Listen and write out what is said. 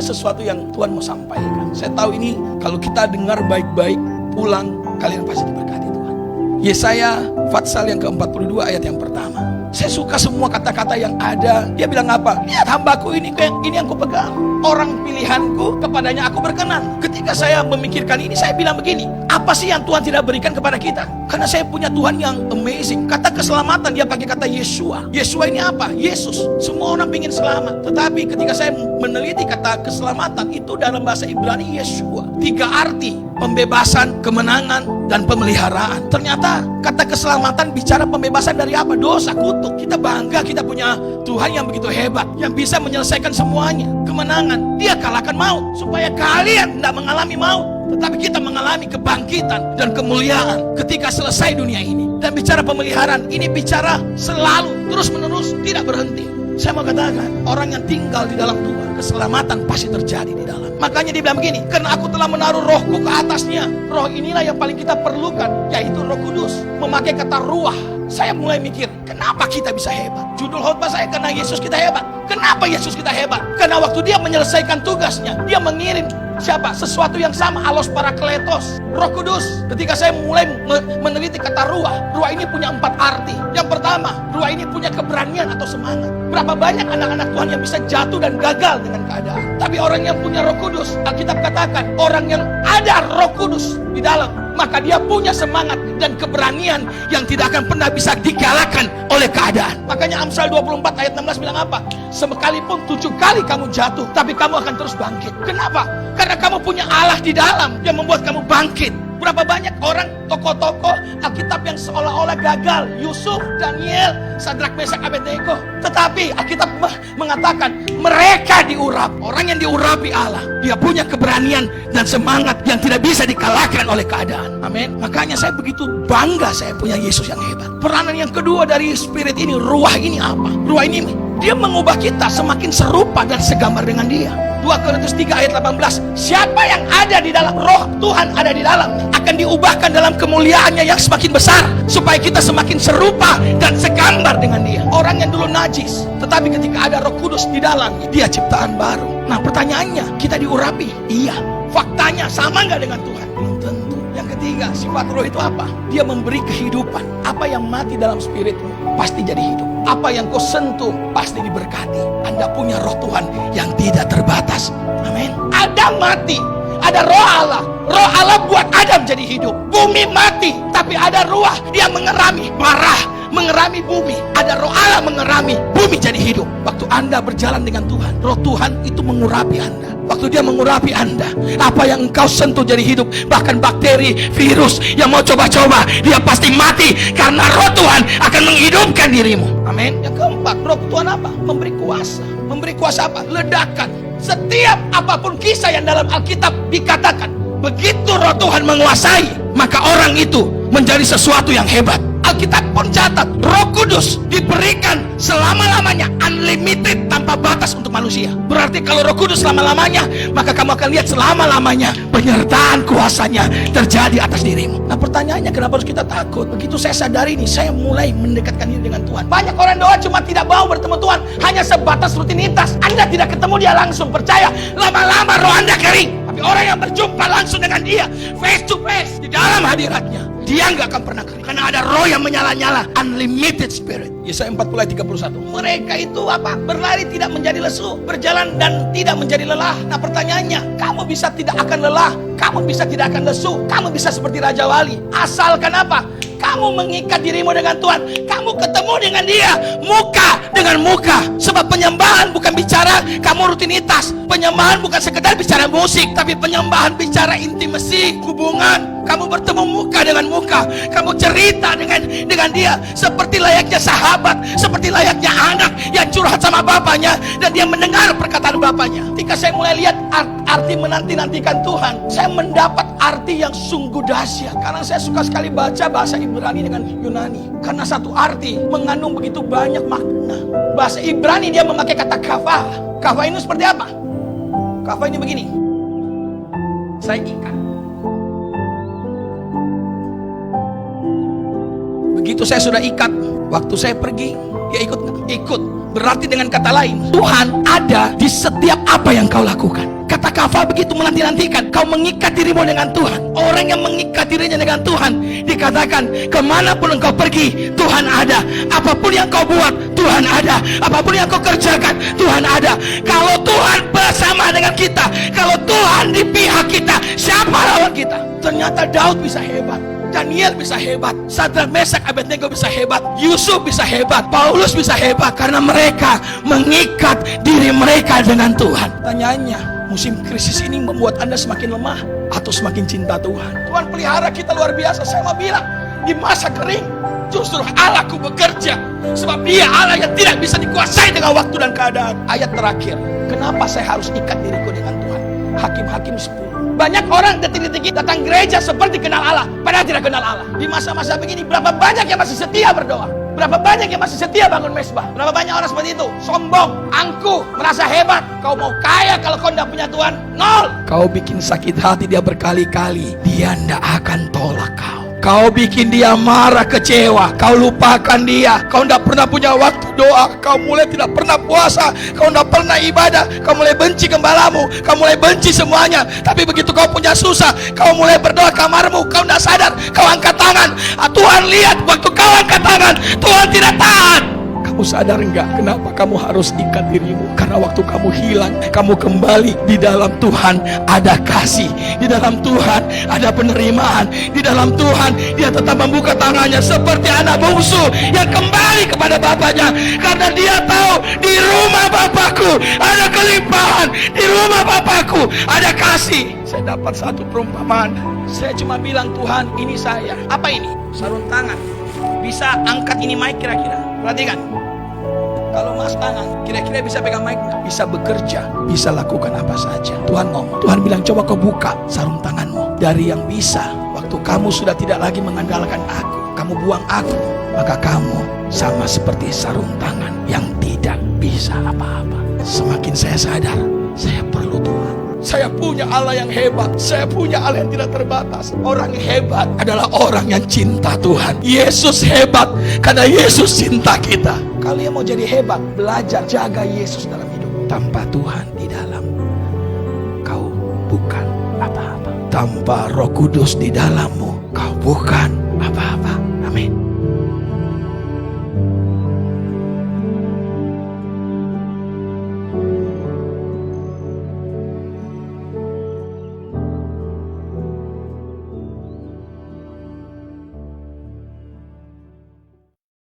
ada sesuatu yang Tuhan mau sampaikan. Saya tahu ini kalau kita dengar baik-baik, pulang kalian pasti diberkati Tuhan. Yesaya Fatsal yang ke-42 ayat yang pertama. Saya suka semua kata-kata yang ada. Dia bilang apa? Lihat hambaku ini yang kupegang. Orang pilihanku, kepadanya aku berkenan. Ketika saya memikirkan ini, saya bilang begini, apa sih yang Tuhan tidak berikan kepada kita? Karena saya punya Tuhan yang amazing. Kata keselamatan dia pakai kata Yeshua. Yeshua ini apa? Yesus. Semua orang ingin selamat. Tetapi ketika saya meneliti kata keselamatan, itu dalam bahasa Ibrani Yeshua. 3 arti: pembebasan, kemenangan, dan pemeliharaan. Ternyata kata keselamatan bicara pembebasan dari apa? Dosa, kutuk. Kita bangga kita punya Tuhan yang begitu hebat, yang bisa menyelesaikan semuanya. Kemenangan, dia kalahkan maut, supaya kalian tidak mengalami maut, tetapi kita mengalami kebangkitan dan kemuliaan ketika selesai dunia ini. Dan bicara pemeliharaan, ini bicara selalu, terus menerus, tidak berhenti. Saya mau katakan, orang yang tinggal di dalam Tuhan, keselamatan pasti terjadi di dalam. Makanya dia bilang begini, karena aku telah menaruh rohku ke atasnya. Roh inilah yang paling kita perlukan, yaitu Roh Kudus. Memakai kata ruah. Saya mulai mikir, kenapa kita bisa hebat? Judul khotbah saya, karena Yesus kita hebat. Kenapa Yesus kita hebat? Karena waktu dia menyelesaikan tugasnya, dia mengirim siapa? Sesuatu yang sama, Allos Parakletos, Roh Kudus. Ketika saya mulai meneliti kata ruah, ruah ini punya 4 arti. Yang pertama, ruah ini punya keberanian atau semangat. Berapa banyak anak-anak Tuhan yang bisa jatuh dan gagal dengan keadaan. Tapi orang yang punya Roh Kudus, Alkitab katakan, orang yang ada Roh Kudus di dalam, maka dia punya semangat dan keberanian yang tidak akan pernah bisa dikalahkan oleh keadaan. Makanya Amsal 24 ayat 16 bilang apa? Sekalipun 7 kali kamu jatuh, tapi kamu akan terus bangkit. Kenapa? Karena kamu punya Allah di dalam yang membuat kamu bangkit. Berapa banyak orang, tokoh-tokoh Alkitab yang seolah-olah gagal. Yusuf, Daniel, Sadrak, Mesak, Abednego. Tetapi Alkitab mengatakan mereka diurap. Orang yang diurapi Allah, dia punya keberanian dan semangat yang tidak bisa dikalahkan oleh keadaan. Amin. Makanya saya begitu bangga saya punya Yesus yang hebat. Peranan yang kedua dari Spirit ini, ruah ini apa? Ruah ini, dia mengubah kita semakin serupa dan segambar dengan dia. 2 Korintus 3 ayat 18. Siapa yang ada di dalam roh Tuhan ada di dalam, akan diubahkan dalam kemuliaannya yang semakin besar, supaya kita semakin serupa dan segambar dengan dia. Orang yang dulu najis, tetapi ketika ada Roh Kudus di dalam, dia ciptaan baru. Nah pertanyaannya, kita diurapi? Iya. Faktanya sama nggak dengan Tuhan? Belum tentu. Yang ketiga, sifat roh itu apa? Dia memberi kehidupan. Apa yang mati dalam spiritmu pasti jadi hidup. Apa yang kau sentuh pasti diberkati. Anda punya roh Tuhan yang tidak terbatas. Amin. Adam mati, ada roh Allah. Roh Allah buat Adam jadi hidup. Bumi mati, tapi ada ruah, dia mengerami parah, mengerami bumi. Ada roh Allah mengerami bumi jadi hidup. Waktu Anda berjalan dengan Tuhan, roh Tuhan itu mengurapi Anda. Waktu dia mengurapi Anda, apa yang engkau sentuh jadi hidup. Bahkan bakteri, virus yang mau coba-coba, dia pasti mati, karena roh Tuhan akan menghidupkan dirimu. Amin. Yang keempat, roh Tuhan apa? Memberi kuasa. Memberi kuasa apa? Ledakan. Setiap apapun kisah yang dalam Alkitab dikatakan, begitu roh Tuhan menguasai, maka orang itu menjadi sesuatu yang hebat. Alkitab pun catat, Roh Kudus diberikan selama-lamanya, unlimited, tanpa batas untuk manusia. Berarti kalau Roh Kudus selama-lamanya, maka kamu akan lihat selama-lamanya penyertaan kuasanya terjadi atas dirimu. Nah pertanyaannya, kenapa harus kita takut? Begitu saya sadari ini, saya mulai mendekatkan diri dengan Tuhan. Banyak orang doa cuma tidak mau bertemu Tuhan, hanya sebatas rutinitas. Anda tidak ketemu dia langsung, percaya, lama-lama roh Anda kering. Tapi orang yang berjumpa langsung dengan dia, face to face, di dalam hadiratnya, dia nggak akan pernah kering. Karena ada roh yang menyala-nyala, unlimited spirit. Yesaya 40 ayat 31. Mereka itu apa? Berlari tidak menjadi lesu, berjalan dan tidak menjadi lelah. Nah pertanyaannya, kamu bisa tidak akan lelah, kamu bisa tidak akan lesu, kamu bisa seperti Raja Wali. Asalkan apa? Kamu mengikat dirimu dengan Tuhan, kamu ketemu dengan dia muka dengan muka. Sebab penyembahan bukan bicara kamu rutinitas, penyembahan bukan sekedar bicara musik, tapi penyembahan bicara intimasi, hubungan. Kamu bertemu muka dengan muka, kamu cerita dengan dia seperti layaknya sahabat, seperti layaknya anak yang curhat sama bapaknya dan dia mendengar perkataan bapaknya. Ketika saya mulai lihat arti menanti-nantikan Tuhan, saya mendapat arti yang sungguh dahsyat. Karena saya suka sekali baca bahasa Ibrani dengan Yunani, karena satu arti mengandung begitu banyak makna. Bahasa Ibrani dia memakai kata kafah. Kafah ini seperti apa? Kafah ini begini, saya ikat. Begitu saya sudah ikat, waktu saya pergi, dia ikut. Berarti dengan kata lain, Tuhan ada di setiap apa yang kau lakukan. Kata kafal begitu menanti-nantikan, kau mengikat dirimu dengan Tuhan. Orang yang mengikat dirinya dengan Tuhan, dikatakan kemanapun engkau pergi, Tuhan ada. Apapun yang kau buat, Tuhan ada. Apapun yang kau kerjakan, Tuhan ada. Kalau Tuhan bersama dengan kita, kalau Tuhan di pihak kita, siapa lawan kita? Ternyata Daud bisa hebat, Daniel bisa hebat, Sadrak, Mesak, Abednego bisa hebat, Yusuf bisa hebat, Paulus bisa hebat, karena mereka mengikat diri mereka dengan Tuhan. Tanyaannya, musim krisis ini membuat Anda semakin lemah atau semakin cinta Tuhan? Tuhan pelihara kita luar biasa. Saya mau bilang, di masa kering justru Allahku bekerja, sebab Dia Allah yang tidak bisa dikuasai dengan waktu dan keadaan. Ayat terakhir, kenapa saya harus ikat diriku dengan Tuhan? Hakim-Hakim 10. Banyak orang detik-detik datang gereja seperti kenal Allah, padahal tidak kenal Allah. Di masa-masa begini, berapa banyak yang masih setia berdoa? Berapa banyak yang masih setia bangun mesbah? Berapa banyak orang seperti itu? Sombong, angkuh, merasa hebat. Kau mau kaya kalau kau tidak punya Tuhan? Nol. Kau bikin sakit hati dia berkali-kali, dia tidak akan tolak kau. Kau bikin dia marah, kecewa, kau lupakan dia. Kau tidak pernah punya waktu doa, kau mulai tidak pernah puasa, kau tidak pernah ibadah, kau mulai benci gembalamu, kau mulai benci semuanya. Tapi begitu kau punya susah, kau mulai berdoa kamarmu, kau tidak sadar, kau angkat tangan. Tuhan lihat waktu kau angkat tangan, Tuhan tidak tahan. Kamu sadar enggak kenapa kamu harus ikat dirimu? Karena waktu kamu hilang, kamu kembali, di dalam Tuhan ada kasih, di dalam Tuhan ada penerimaan, di dalam Tuhan Dia tetap membuka tangannya seperti anak bungsu yang kembali kepada bapaknya, karena dia tahu di rumah Bapakku ada kelimpahan, di rumah Bapakku ada kasih. Saya dapat satu perumpamaan. Saya cuma bilang, Tuhan ini saya. Apa ini? Sarung tangan. Bisa angkat ini mic kira-kira? Perhatikan. Kalau mas tangan, kira-kira bisa pegang mic? Bisa bekerja, bisa lakukan apa saja. Tuhan ngomong, Tuhan bilang, coba kau buka sarung tanganmu. Dari yang bisa, waktu kamu sudah tidak lagi mengandalkan aku, kamu buang aku, maka kamu sama seperti sarung tangan yang tidak bisa apa-apa. Semakin saya sadar, saya perlu Tuhan. Saya punya Allah yang hebat, saya punya Allah yang tidak terbatas. Orang hebat adalah orang yang cinta Tuhan. Yesus hebat karena Yesus cinta kita. Kalian mau jadi hebat, belajar jaga Yesus dalam hidup. Tanpa Tuhan di dalam, kau bukan apa-apa. Tanpa Roh Kudus di dalammu, kau bukan apa-apa.